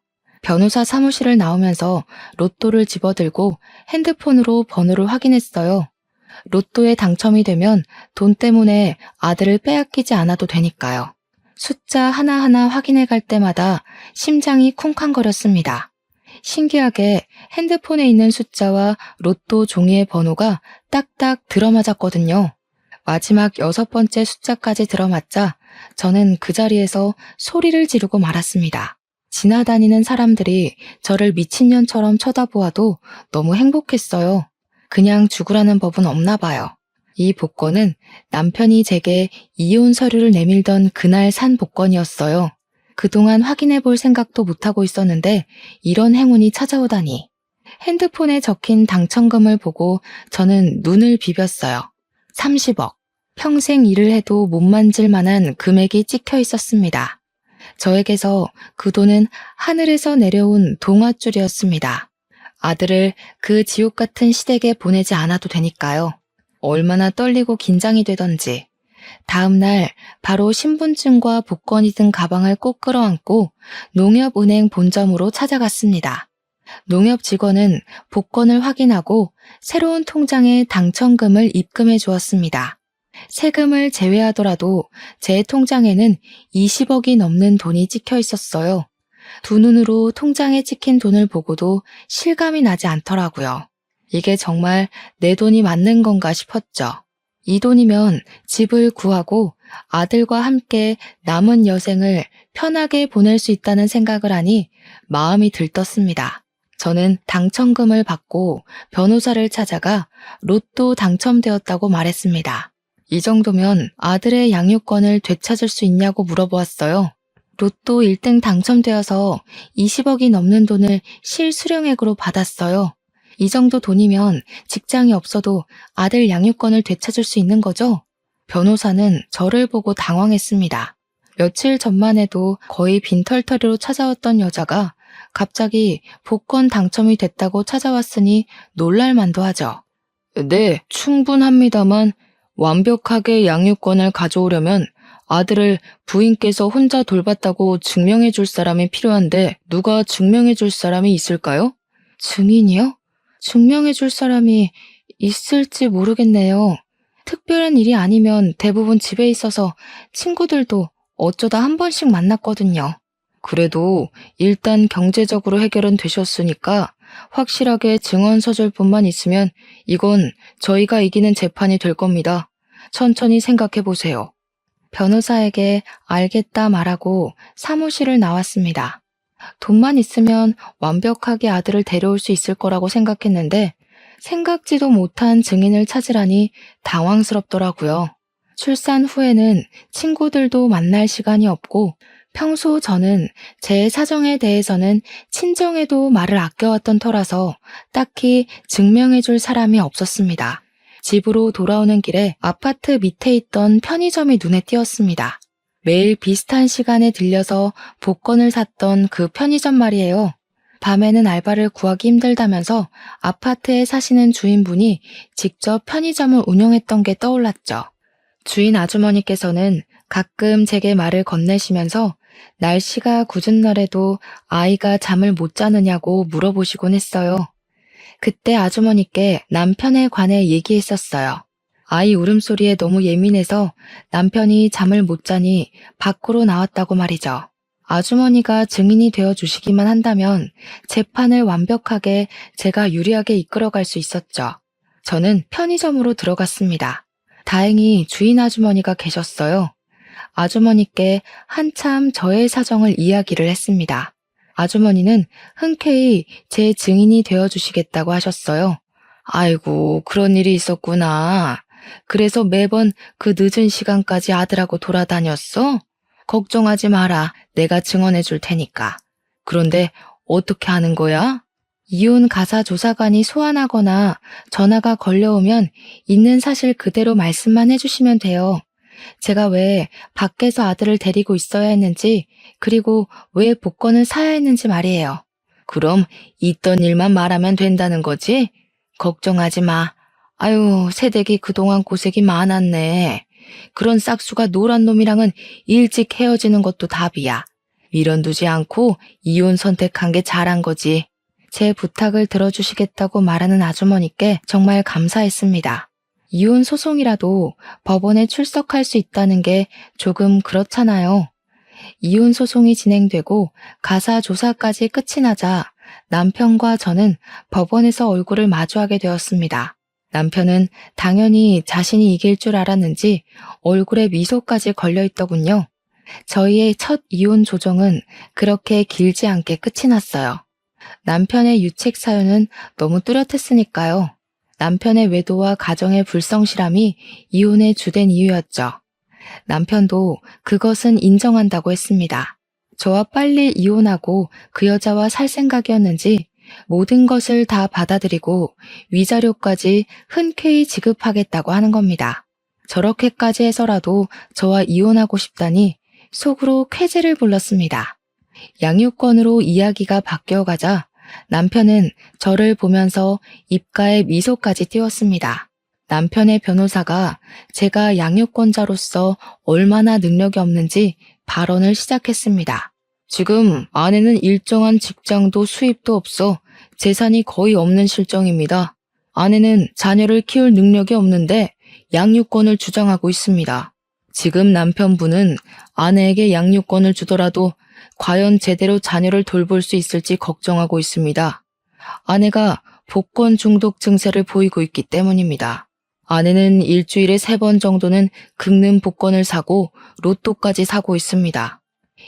변호사 사무실을 나오면서 로또를 집어들고 핸드폰으로 번호를 확인했어요. 로또에 당첨이 되면 돈 때문에 아들을 빼앗기지 않아도 되니까요. 숫자 하나하나 확인해 갈 때마다 심장이 쿵쾅거렸습니다. 신기하게 핸드폰에 있는 숫자와 로또 종이의 번호가 딱딱 들어맞았거든요. 마지막 6번째 숫자까지 들어맞자 저는 그 자리에서 소리를 지르고 말았습니다. 지나다니는 사람들이 저를 미친년처럼 쳐다보아도 너무 행복했어요. 그냥 죽으라는 법은 없나 봐요. 이 복권은 남편이 제게 이혼 서류를 내밀던 그날 산 복권이었어요. 그동안 확인해 볼 생각도 못하고 있었는데 이런 행운이 찾아오다니. 핸드폰에 적힌 당첨금을 보고 저는 눈을 비볐어요. 30억. 평생 일을 해도 못 만질 만한 금액이 찍혀 있었습니다. 저에게서 그 돈은 하늘에서 내려온 동아줄이었습니다. 아들을 그 지옥 같은 시댁에 보내지 않아도 되니까요. 얼마나 떨리고 긴장이 되던지. 다음 날 바로 신분증과 복권이 든 가방을 꼭 끌어안고 농협은행 본점으로 찾아갔습니다. 농협 직원은 복권을 확인하고 새로운 통장에 당첨금을 입금해 주었습니다. 세금을 제외하더라도 제 통장에는 20억이 넘는 돈이 찍혀 있었어요. 두 눈으로 통장에 찍힌 돈을 보고도 실감이 나지 않더라고요. 이게 정말 내 돈이 맞는 건가 싶었죠. 이 돈이면 집을 구하고 아들과 함께 남은 여생을 편하게 보낼 수 있다는 생각을 하니 마음이 들떴습니다. 저는 당첨금을 받고 변호사를 찾아가 로또 당첨되었다고 말했습니다. 이 정도면 아들의 양육권을 되찾을 수 있냐고 물어보았어요. 로또 1등 당첨되어서 20억이 넘는 돈을 실수령액으로 받았어요. 이 정도 돈이면 직장이 없어도 아들 양육권을 되찾을 수 있는 거죠? 변호사는 저를 보고 당황했습니다. 며칠 전만 해도 거의 빈털터리로 찾아왔던 여자가 갑자기 복권 당첨이 됐다고 찾아왔으니 놀랄만도 하죠. 네, 충분합니다만 완벽하게 양육권을 가져오려면 아들을 부인께서 혼자 돌봤다고 증명해 줄 사람이 필요한데 누가 증명해 줄 사람이 있을까요? 증인이요? 증명해 줄 사람이 있을지 모르겠네요. 특별한 일이 아니면 대부분 집에 있어서 친구들도 어쩌다 한 번씩 만났거든요. 그래도 일단 경제적으로 해결은 되셨으니까 확실하게 증언 서술뿐만 있으면 이건 저희가 이기는 재판이 될 겁니다. 천천히 생각해 보세요. 변호사에게 알겠다 말하고 사무실을 나왔습니다. 돈만 있으면 완벽하게 아들을 데려올 수 있을 거라고 생각했는데 생각지도 못한 증인을 찾으라니 당황스럽더라고요. 출산 후에는 친구들도 만날 시간이 없고 평소 저는 제 사정에 대해서는 친정에도 말을 아껴왔던 터라서 딱히 증명해줄 사람이 없었습니다. 집으로 돌아오는 길에 아파트 밑에 있던 편의점이 눈에 띄었습니다. 매일 비슷한 시간에 들려서 복권을 샀던 그 편의점 말이에요. 밤에는 알바를 구하기 힘들다면서 아파트에 사시는 주인분이 직접 편의점을 운영했던 게 떠올랐죠. 주인 아주머니께서는 가끔 제게 말을 건네시면서 날씨가 궂은 날에도 아이가 잠을 못 자느냐고 물어보시곤 했어요. 그때 아주머니께 남편에 관해 얘기했었어요. 아이 울음소리에 너무 예민해서 남편이 잠을 못 자니 밖으로 나왔다고 말이죠. 아주머니가 증인이 되어 주시기만 한다면 재판을 완벽하게 제가 유리하게 이끌어갈 수 있었죠. 저는 편의점으로 들어갔습니다. 다행히 주인 아주머니가 계셨어요. 아주머니께 한참 저의 사정을 이야기를 했습니다. 아주머니는 흔쾌히 제 증인이 되어 주시겠다고 하셨어요. 아이고, 그런 일이 있었구나. 그래서 매번 그 늦은 시간까지 아들하고 돌아다녔어? 걱정하지 마라. 내가 증언해 줄 테니까. 그런데 어떻게 하는 거야? 이혼 가사 조사관이 소환하거나 전화가 걸려오면 있는 사실 그대로 말씀만 해주시면 돼요. 제가 왜 밖에서 아들을 데리고 있어야 했는지, 그리고 왜 복권을 사야 했는지 말이에요. 그럼 있던 일만 말하면 된다는 거지? 걱정하지 마. 아유, 새댁이 그동안 고생이 많았네. 그런 싹수가 노란 놈이랑은 일찍 헤어지는 것도 답이야. 미련두지 않고 이혼 선택한 게 잘한 거지. 제 부탁을 들어주시겠다고 말하는 아주머니께 정말 감사했습니다. 이혼 소송이라도 법원에 출석할 수 있다는 게 조금 그렇잖아요. 이혼 소송이 진행되고 가사 조사까지 끝이 나자 남편과 저는 법원에서 얼굴을 마주하게 되었습니다. 남편은 당연히 자신이 이길 줄 알았는지 얼굴에 미소까지 걸려있더군요. 저희의 첫 이혼 조정은 그렇게 길지 않게 끝이 났어요. 남편의 유책 사유는 너무 뚜렷했으니까요. 남편의 외도와 가정의 불성실함이 이혼의 주된 이유였죠. 남편도 그것은 인정한다고 했습니다. 저와 빨리 이혼하고 그 여자와 살 생각이었는지 모든 것을 다 받아들이고 위자료까지 흔쾌히 지급하겠다고 하는 겁니다. 저렇게까지 해서라도 저와 이혼하고 싶다니 속으로 쾌재를 불렀습니다. 양육권으로 이야기가 바뀌어가자 남편은 저를 보면서 입가에 미소까지 띄웠습니다. 남편의 변호사가 제가 양육권자로서 얼마나 능력이 없는지 발언을 시작했습니다. 지금 아내는 일정한 직장도 수입도 없어 재산이 거의 없는 실정입니다. 아내는 자녀를 키울 능력이 없는데 양육권을 주장하고 있습니다. 지금 남편분은 아내에게 양육권을 주더라도 과연 제대로 자녀를 돌볼 수 있을지 걱정하고 있습니다. 아내가 복권 중독 증세를 보이고 있기 때문입니다. 아내는 일주일에 3번 정도는 긁는 복권을 사고 로또까지 사고 있습니다.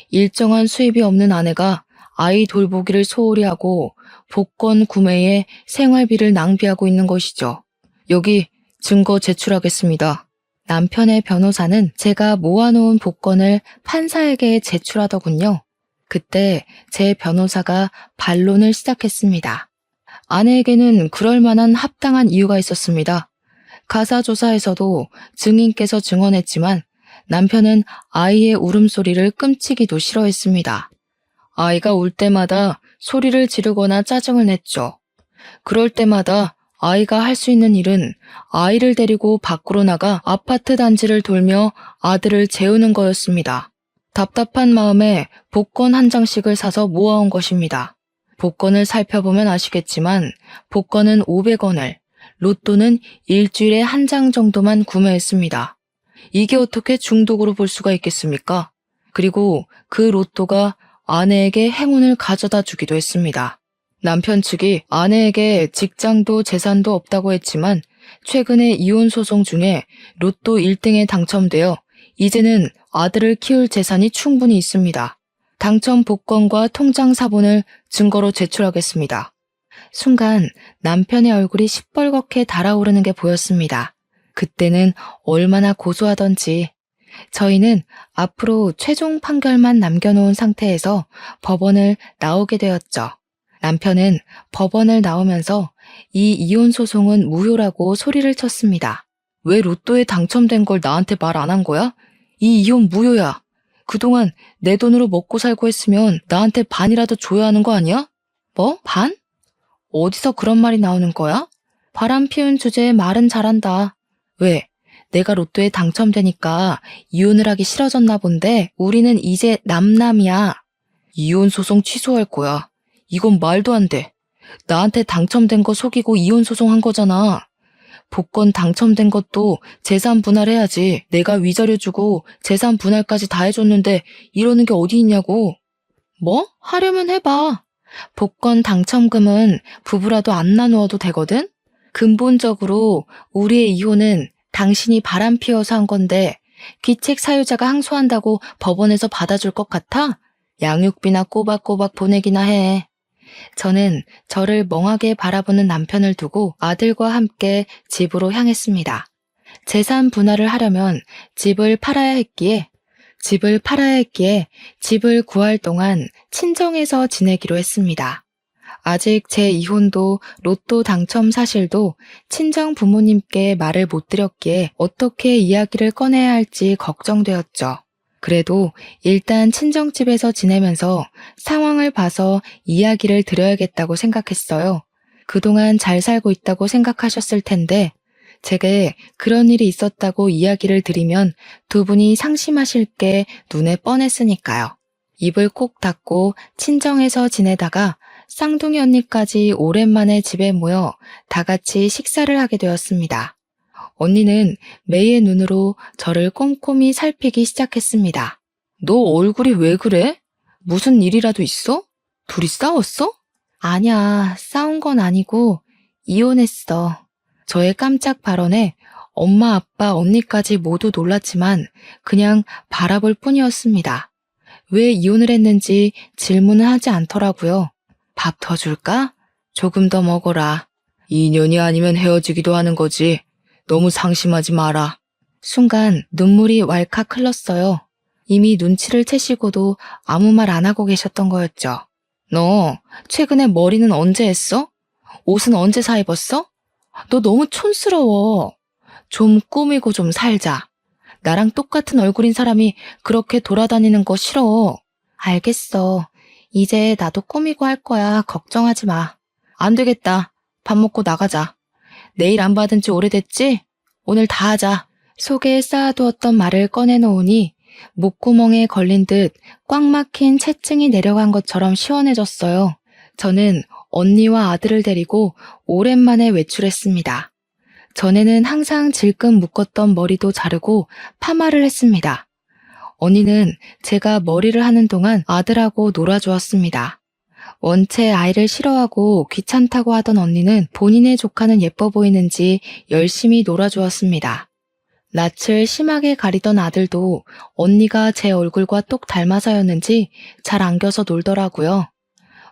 일정한 수입이 없는 아내가 아이 돌보기를 소홀히 하고 복권 구매에 생활비를 낭비하고 있는 것이죠. 여기 증거 제출하겠습니다. 남편의 변호사는 제가 모아놓은 복권을 판사에게 제출하더군요. 그때 제 변호사가 반론을 시작했습니다. 아내에게는 그럴 만한 합당한 이유가 있었습니다. 가사조사에서도 증인께서 증언했지만 남편은 아이의 울음소리를 끔찍이도 싫어했습니다. 아이가 울 때마다 소리를 지르거나 짜증을 냈죠. 그럴 때마다 아이가 할 수 있는 일은 아이를 데리고 밖으로 나가 아파트 단지를 돌며 아들을 재우는 거였습니다. 답답한 마음에 복권 한 장씩을 사서 모아온 것입니다. 복권을 살펴보면 아시겠지만 복권은 500원을, 로또는 일주일에 한 장 정도만 구매했습니다. 이게 어떻게 중독으로 볼 수가 있겠습니까? 그리고 그 로또가 아내에게 행운을 가져다 주기도 했습니다. 남편 측이 아내에게 직장도 재산도 없다고 했지만 최근에 이혼 소송 중에 로또 1등에 당첨되어 이제는 아들을 키울 재산이 충분히 있습니다. 당첨 복권과 통장 사본을 증거로 제출하겠습니다. 순간 남편의 얼굴이 시뻘겋게 달아오르는 게 보였습니다. 그때는 얼마나 고소하던지. 저희는 앞으로 최종 판결만 남겨놓은 상태에서 법원을 나오게 되었죠. 남편은 법원을 나오면서 이 이혼 소송은 무효라고 소리를 쳤습니다. 왜 로또에 당첨된 걸 나한테 말 안 한 거야? 이 이혼 무효야. 그동안 내 돈으로 먹고 살고 했으면 나한테 반이라도 줘야 하는 거 아니야? 뭐? 반? 어디서 그런 말이 나오는 거야? 바람 피운 주제에 말은 잘한다. 왜? 내가 로또에 당첨되니까 이혼을 하기 싫어졌나 본데 우리는 이제 남남이야. 이혼 소송 취소할 거야. 이건 말도 안 돼. 나한테 당첨된 거 속이고 이혼 소송한 거잖아. 복권 당첨된 것도 재산 분할해야지. 내가 위자료 주고 재산 분할까지 다 해줬는데 이러는 게 어디 있냐고. 뭐? 하려면 해봐. 복권 당첨금은 부부라도 안 나누어도 되거든? 근본적으로 우리의 이혼은 당신이 바람 피워서 한 건데 귀책 사유자가 항소한다고 법원에서 받아줄 것 같아? 양육비나 꼬박꼬박 보내기나 해. 저는 저를 멍하게 바라보는 남편을 두고 아들과 함께 집으로 향했습니다. 재산 분할을 하려면 집을 팔아야 했기에 집을 구할 동안 친정에서 지내기로 했습니다. 아직 제 이혼도 로또 당첨 사실도 친정 부모님께 말을 못 드렸기에 어떻게 이야기를 꺼내야 할지 걱정되었죠. 그래도 일단 친정집에서 지내면서 상황을 봐서 이야기를 드려야겠다고 생각했어요. 그동안 잘 살고 있다고 생각하셨을 텐데 제게 그런 일이 있었다고 이야기를 드리면 두 분이 상심하실 게 눈에 뻔했으니까요. 입을 꼭 닫고 친정에서 지내다가 쌍둥이 언니까지 오랜만에 집에 모여 다 같이 식사를 하게 되었습니다. 언니는 매의 눈으로 저를 꼼꼼히 살피기 시작했습니다. 너 얼굴이 왜 그래? 무슨 일이라도 있어? 둘이 싸웠어? 아니야, 싸운 건 아니고 이혼했어. 저의 깜짝 발언에 엄마, 아빠, 언니까지 모두 놀랐지만 그냥 바라볼 뿐이었습니다. 왜 이혼을 했는지 질문을 하지 않더라고요. 밥 더 줄까? 조금 더 먹어라. 2년이 아니면 헤어지기도 하는 거지. 너무 상심하지 마라. 순간 눈물이 왈칵 흘렀어요. 이미 눈치를 채시고도 아무 말 안 하고 계셨던 거였죠. 너 최근에 머리는 언제 했어? 옷은 언제 사 입었어? 너 너무 촌스러워. 좀 꾸미고 좀 살자. 나랑 똑같은 얼굴인 사람이 그렇게 돌아다니는 거 싫어. 알겠어. 이제 나도 꾸미고 할 거야. 걱정하지 마. 안 되겠다. 밥 먹고 나가자. 내일 안 받은 지 오래됐지? 오늘 다 하자. 속에 쌓아두었던 말을 꺼내놓으니 목구멍에 걸린 듯 꽉 막힌 체증이 내려간 것처럼 시원해졌어요. 저는 언니와 아들을 데리고 오랜만에 외출했습니다. 전에는 항상 질끈 묶었던 머리도 자르고 파마를 했습니다. 언니는 제가 머리를 하는 동안 아들하고 놀아주었습니다. 원체 아이를 싫어하고 귀찮다고 하던 언니는 본인의 조카는 예뻐 보이는지 열심히 놀아주었습니다. 낯을 심하게 가리던 아들도 언니가 제 얼굴과 똑 닮아서였는지 잘 안겨서 놀더라고요.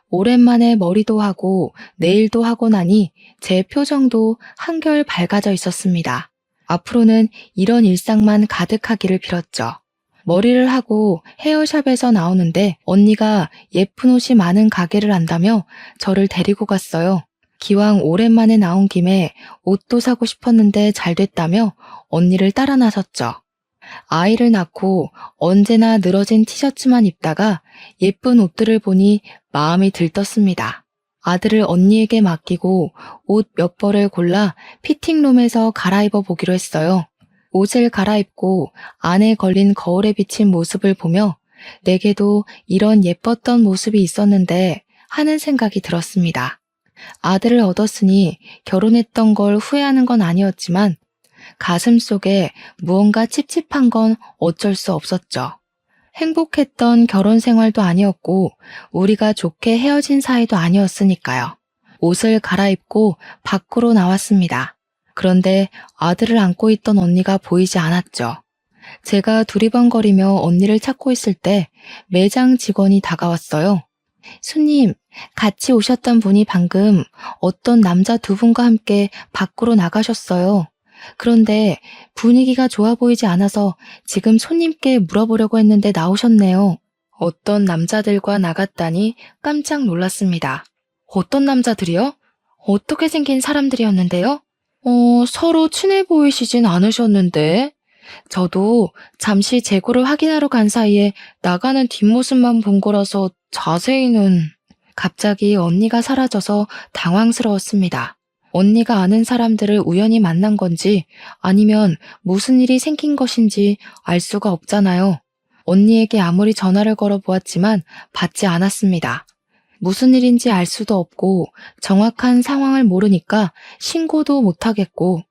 오랜만에 머리도 하고 네일도 하고 나니 제 표정도 한결 밝아져 있었습니다. 앞으로는 이런 일상만 가득하기를 빌었죠. 머리를 하고 헤어샵에서 나오는데 언니가 예쁜 옷이 많은 가게를 안다며 저를 데리고 갔어요. 기왕 오랜만에 나온 김에 옷도 사고 싶었는데 잘 됐다며 언니를 따라 나섰죠. 아이를 낳고 언제나 늘어진 티셔츠만 입다가 예쁜 옷들을 보니 마음이 들떴습니다. 아들을 언니에게 맡기고 옷 몇 벌을 골라 피팅룸에서 갈아입어 보기로 했어요. 옷을 갈아입고 안에 걸린 거울에 비친 모습을 보며 내게도 이런 예뻤던 모습이 있었는데 하는 생각이 들었습니다. 아들을 얻었으니 결혼했던 걸 후회하는 건 아니었지만 가슴 속에 무언가 찝찝한 건 어쩔 수 없었죠. 행복했던 결혼 생활도 아니었고 우리가 좋게 헤어진 사이도 아니었으니까요. 옷을 갈아입고 밖으로 나왔습니다. 그런데 아들을 안고 있던 언니가 보이지 않았죠. 제가 두리번거리며 언니를 찾고 있을 때 매장 직원이 다가왔어요. 손님, 같이 오셨던 분이 방금 어떤 남자 두 분과 함께 밖으로 나가셨어요. 그런데 분위기가 좋아 보이지 않아서 지금 손님께 물어보려고 했는데 나오셨네요. 어떤 남자들과 나갔다니 깜짝 놀랐습니다. 어떤 남자들이요? 어떻게 생긴 사람들이었는데요? 서로 친해 보이시진 않으셨는데. 저도 잠시 재고를 확인하러 간 사이에 나가는 뒷모습만 본 거라서 자세히는. 갑자기 언니가 사라져서 당황스러웠습니다. 언니가 아는 사람들을 우연히 만난 건지 아니면 무슨 일이 생긴 것인지 알 수가 없잖아요. 언니에게 아무리 전화를 걸어 보았지만 받지 않았습니다. 무슨 일인지 알 수도 없고 정확한 상황을 모르니까 신고도 못하겠고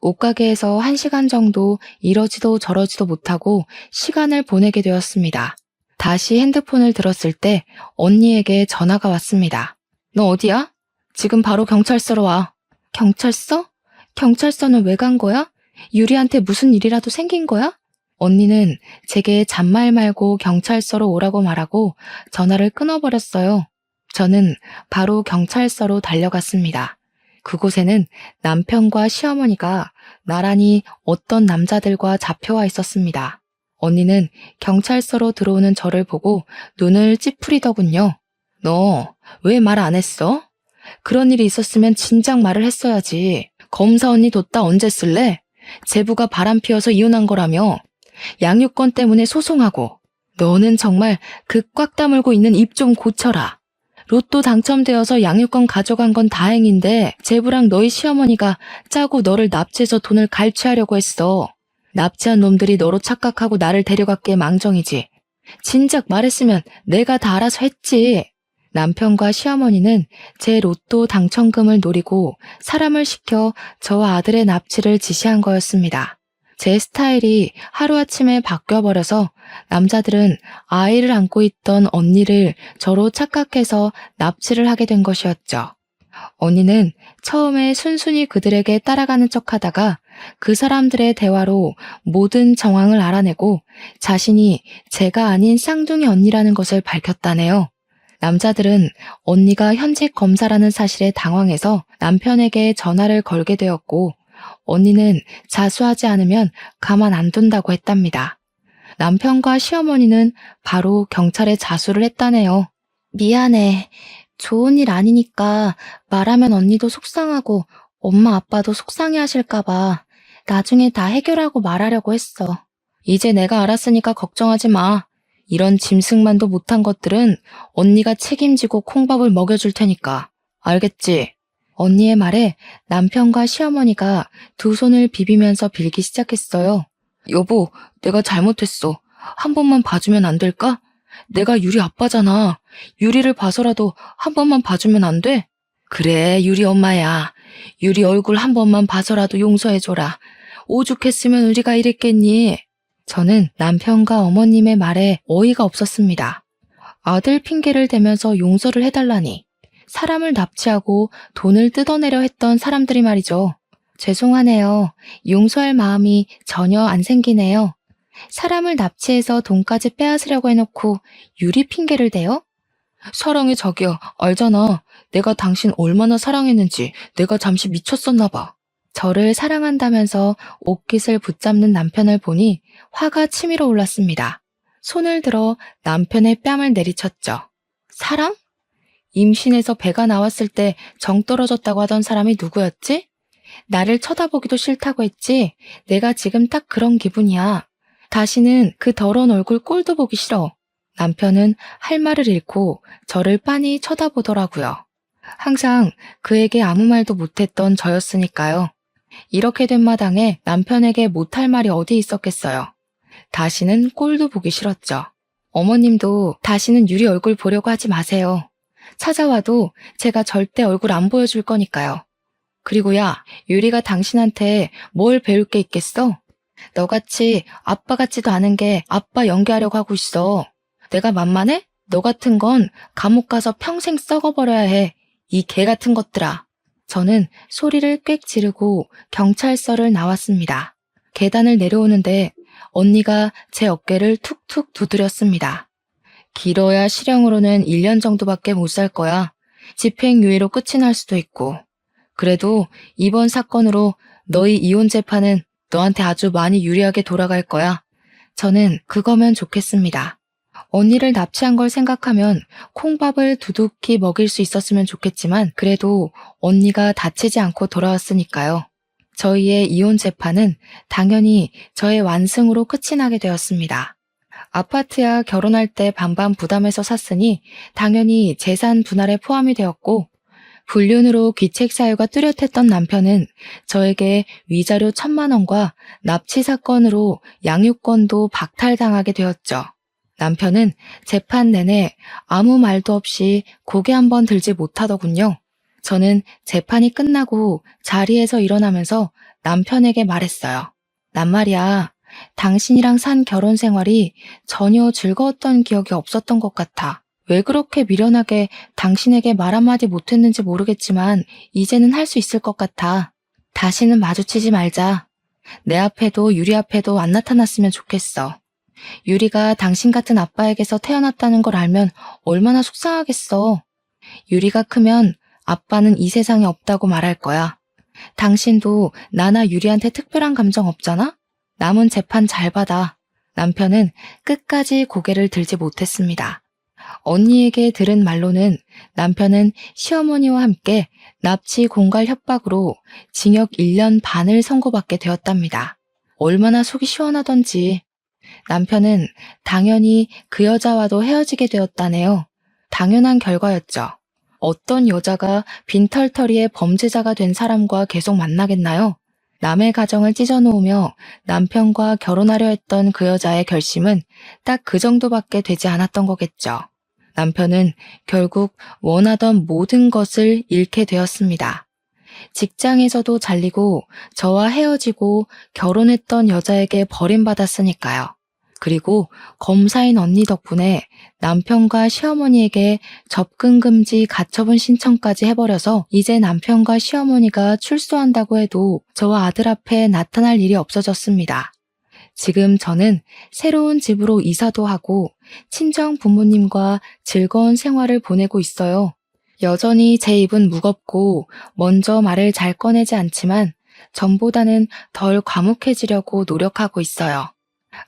옷가게에서 1시간 정도 이러지도 저러지도 못하고 시간을 보내게 되었습니다. 다시 핸드폰을 들었을 때 언니에게 전화가 왔습니다. 너 어디야? 지금 바로 경찰서로 와. 경찰서? 경찰서는 왜 간 거야? 유리한테 무슨 일이라도 생긴 거야? 언니는 제게 잔말 말고 경찰서로 오라고 말하고 전화를 끊어버렸어요. 저는 바로 경찰서로 달려갔습니다. 그곳에는 남편과 시어머니가 나란히 어떤 남자들과 잡혀와 있었습니다. 언니는 경찰서로 들어오는 저를 보고 눈을 찌푸리더군요. 너 왜 말 안 했어? 그런 일이 있었으면 진작 말을 했어야지. 검사 언니 뒀다 언제 쓸래? 제부가 바람 피워서 이혼한 거라며. 양육권 때문에 소송하고. 너는 정말 그 꽉 다물고 있는 입 좀 고쳐라. 로또 당첨되어서 양육권 가져간 건 다행인데 제부랑 너희 시어머니가 짜고 너를 납치해서 돈을 갈취하려고 했어. 납치한 놈들이 너로 착각하고 나를 데려갔기에 망정이지. 진작 말했으면 내가 다 알아서 했지. 남편과 시어머니는 제 로또 당첨금을 노리고 사람을 시켜 저와 아들의 납치를 지시한 거였습니다. 제 스타일이 하루아침에 바뀌어버려서 남자들은 아이를 안고 있던 언니를 저로 착각해서 납치를 하게 된 것이었죠. 언니는 처음에 순순히 그들에게 따라가는 척하다가 그 사람들의 대화로 모든 정황을 알아내고 자신이 제가 아닌 쌍둥이 언니라는 것을 밝혔다네요. 남자들은 언니가 현직 검사라는 사실에 당황해서 남편에게 전화를 걸게 되었고 언니는 자수하지 않으면 가만 안 둔다고 했답니다. 남편과 시어머니는 바로 경찰에 자수를 했다네요. 미안해. 좋은 일 아니니까 말하면 언니도 속상하고 엄마 아빠도 속상해 하실까봐 나중에 다 해결하고 말하려고 했어. 이제 내가 알았으니까 걱정하지 마. 이런 짐승만도 못한 것들은 언니가 책임지고 콩밥을 먹여줄 테니까. 알겠지? 언니의 말에 남편과 시어머니가 두 손을 비비면서 빌기 시작했어요. 여보, 내가 잘못했어. 한 번만 봐주면 안 될까? 내가 유리 아빠잖아. 유리를 봐서라도 한 번만 봐주면 안 돼? 그래, 유리 엄마야. 유리 얼굴 한 번만 봐서라도 용서해줘라. 오죽했으면 우리가 이랬겠니? 저는 남편과 어머님의 말에 어이가 없었습니다. 아들 핑계를 대면서 용서를 해달라니. 사람을 납치하고 돈을 뜯어내려 했던 사람들이 말이죠. 죄송하네요. 용서할 마음이 전혀 안 생기네요. 사람을 납치해서 돈까지 빼앗으려고 해놓고 유리 핑계를 대요? 사랑해 자기야. 알잖아. 내가 당신 얼마나 사랑했는지. 내가 잠시 미쳤었나 봐. 저를 사랑한다면서 옷깃을 붙잡는 남편을 보니 화가 치밀어 올랐습니다. 손을 들어 남편의 뺨을 내리쳤죠. 사랑? 임신해서 배가 나왔을 때 정 떨어졌다고 하던 사람이 누구였지? 나를 쳐다보기도 싫다고 했지? 내가 지금 딱 그런 기분이야. 다시는 그 더러운 얼굴 꼴도 보기 싫어. 남편은 할 말을 잃고 저를 빤히 쳐다보더라고요. 항상 그에게 아무 말도 못했던 저였으니까요. 이렇게 된 마당에 남편에게 못할 말이 어디 있었겠어요. 다시는 꼴도 보기 싫었죠. 어머님도 다시는 유리 얼굴 보려고 하지 마세요. 찾아와도 제가 절대 얼굴 안 보여줄 거니까요. 그리고 야, 유리가 당신한테 뭘 배울 게 있겠어? 너같이 아빠 같지도 않은 게 아빠 연기하려고 하고 있어. 내가 만만해? 너 같은 건 감옥 가서 평생 썩어버려야 해. 이 개 같은 것들아. 저는 소리를 꽥 지르고 경찰서를 나왔습니다. 계단을 내려오는데 언니가 제 어깨를 툭툭 두드렸습니다. 길어야 실형으로는 1년 정도밖에 못 살 거야. 집행유예로 끝이 날 수도 있고. 그래도 이번 사건으로 너희 이혼 재판은 너한테 아주 많이 유리하게 돌아갈 거야. 저는 그거면 좋겠습니다. 언니를 납치한 걸 생각하면 콩밥을 두둑히 먹일 수 있었으면 좋겠지만 그래도 언니가 다치지 않고 돌아왔으니까요. 저희의 이혼 재판은 당연히 저의 완승으로 끝이 나게 되었습니다. 아파트야 결혼할 때 반반 부담해서 샀으니 당연히 재산 분할에 포함이 되었고, 불륜으로 귀책 사유가 뚜렷했던 남편은 저에게 위자료 1,000만 원과 납치 사건으로 양육권도 박탈당하게 되었죠. 남편은 재판 내내 아무 말도 없이 고개 한번 들지 못하더군요. 저는 재판이 끝나고 자리에서 일어나면서 남편에게 말했어요. 난 말이야, 당신이랑 산 결혼 생활이 전혀 즐거웠던 기억이 없었던 것 같아. 왜 그렇게 미련하게 당신에게 말 한마디 못했는지 모르겠지만 이제는 할 수 있을 것 같아. 다시는 마주치지 말자. 내 앞에도 유리 앞에도 안 나타났으면 좋겠어. 유리가 당신 같은 아빠에게서 태어났다는 걸 알면 얼마나 속상하겠어. 유리가 크면 아빠는 이 세상에 없다고 말할 거야. 당신도 나나 유리한테 특별한 감정 없잖아? 남은 재판 잘 받아. 남편은 끝까지 고개를 들지 못했습니다. 언니에게 들은 말로는 남편은 시어머니와 함께 납치 공갈 협박으로 징역 1년 반을 선고받게 되었답니다. 얼마나 속이 시원하던지. 남편은 당연히 그 여자와도 헤어지게 되었다네요. 당연한 결과였죠. 어떤 여자가 빈털터리의 범죄자가 된 사람과 계속 만나겠나요? 남의 가정을 찢어놓으며 남편과 결혼하려 했던 그 여자의 결심은 딱 그 정도밖에 되지 않았던 거겠죠. 남편은 결국 원하던 모든 것을 잃게 되었습니다. 직장에서도 잘리고 저와 헤어지고 결혼했던 여자에게 버림받았으니까요. 그리고 검사인 언니 덕분에 남편과 시어머니에게 접근금지 가처분 신청까지 해버려서 이제 남편과 시어머니가 출소한다고 해도 저와 아들 앞에 나타날 일이 없어졌습니다. 지금 저는 새로운 집으로 이사도 하고 친정 부모님과 즐거운 생활을 보내고 있어요. 여전히 제 입은 무겁고 먼저 말을 잘 꺼내지 않지만 전보다는 덜 과묵해지려고 노력하고 있어요.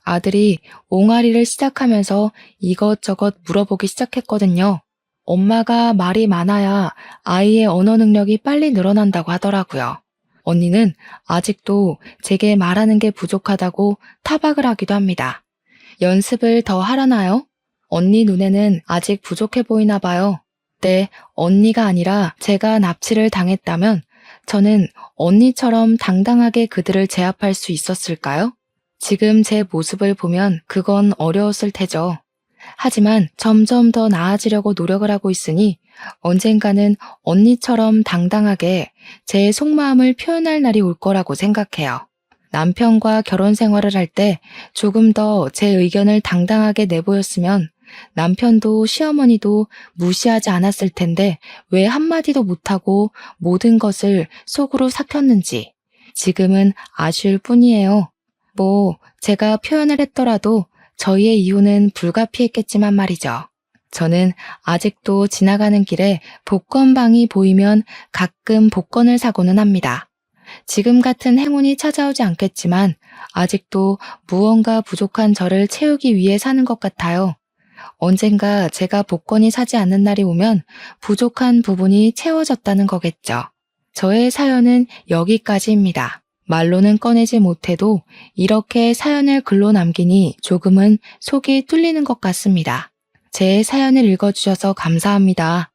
아들이 옹알이를 시작하면서 이것저것 물어보기 시작했거든요. 엄마가 말이 많아야 아이의 언어 능력이 빨리 늘어난다고 하더라고요. 언니는 아직도 제게 말하는 게 부족하다고 타박을 하기도 합니다. 연습을 더 하라나요? 언니 눈에는 아직 부족해 보이나 봐요. 네, 언니가 아니라 제가 납치를 당했다면 저는 언니처럼 당당하게 그들을 제압할 수 있었을까요? 지금 제 모습을 보면 그건 어려웠을 테죠. 하지만 점점 더 나아지려고 노력을 하고 있으니 언젠가는 언니처럼 당당하게 제 속마음을 표현할 날이 올 거라고 생각해요. 남편과 결혼 생활을 할 때 조금 더 제 의견을 당당하게 내보였으면 남편도 시어머니도 무시하지 않았을 텐데 왜 한마디도 못하고 모든 것을 속으로 삭혔는지 지금은 아쉬울 뿐이에요. 제가 표현을 했더라도 저희의 이혼은 불가피했겠지만 말이죠. 저는 아직도 지나가는 길에 복권방이 보이면 가끔 복권을 사고는 합니다. 지금 같은 행운이 찾아오지 않겠지만 아직도 무언가 부족한 저를 채우기 위해 사는 것 같아요. 언젠가 제가 복권이 사지 않는 날이 오면 부족한 부분이 채워졌다는 거겠죠. 저의 사연은 여기까지입니다. 말로는 꺼내지 못해도 이렇게 사연을 글로 남기니 조금은 속이 뚫리는 것 같습니다. 제 사연을 읽어주셔서 감사합니다.